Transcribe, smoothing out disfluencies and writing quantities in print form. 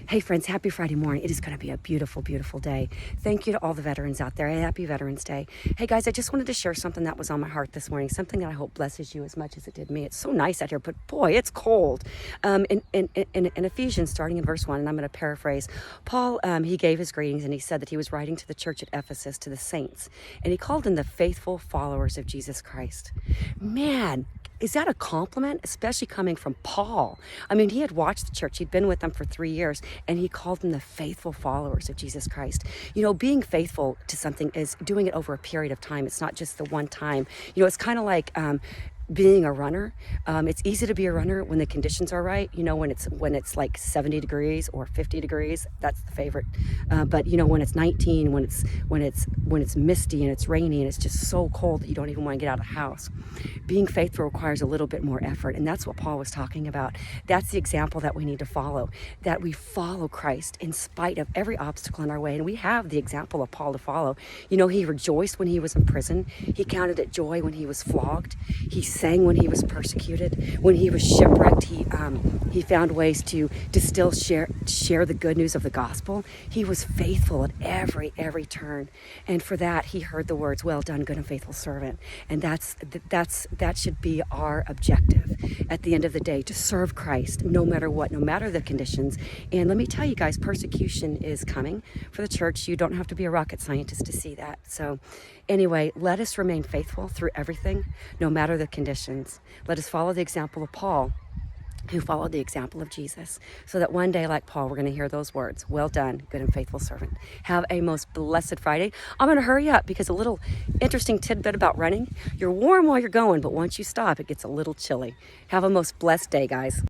Hey friends, happy Friday morning. It is going to be a beautiful, beautiful day. Thank you to all the veterans out there. Happy Veterans Day. Hey guys, I just wanted to share something that was on my heart this morning, something that I hope blesses you as much as it did me. It's so nice out here, but boy, it's cold. In Ephesians, starting in verse 1, and I'm going to paraphrase, Paul, he gave his greetings and he said that he was writing to the church at Ephesus, to the saints, and he called them the faithful followers of Jesus Christ. Man, is that a compliment, especially coming from Paul? I mean, he had watched the church. He'd been with them for 3 years, and he called them the faithful followers of Jesus Christ. You know, being faithful to something is doing it over a period of time. It's not just the one time. You know, it's kind of like being a runner. It's easy to be a runner when the conditions are right. You know, when it's like 70 degrees or 50 degrees, that's the favorite. But you know, when it's 19, when it's misty and it's rainy and it's just so cold that you don't even want to get out of the house. Being faithful requires a little bit more effort, and that's what Paul was talking about. That's the example that we need to follow, that we follow Christ in spite of every obstacle in our way. And we have the example of Paul to follow. You know, he rejoiced when he was in prison. He counted it joy when he was flogged. He sang when he was persecuted. When he was shipwrecked, he found ways to still share the good news of the gospel. He was faithful at every turn, and for that he heard the words, "Well done, good and faithful servant." And that should be our objective at the end of the day, to serve Christ no matter what, no matter the conditions. And let me tell you guys, persecution is coming for the church. You don't have to be a rocket scientist to see that. So anyway, let us remain faithful through everything, no matter the conditions. Let us follow the example of Paul, who followed the example of Jesus, so that one day, like Paul, we're going to hear those words, "Well done, good and faithful servant." Have a most blessed Friday. I'm going to hurry up because a little interesting tidbit about running. You're warm while you're going, but once you stop, it gets a little chilly. Have a most blessed day, guys.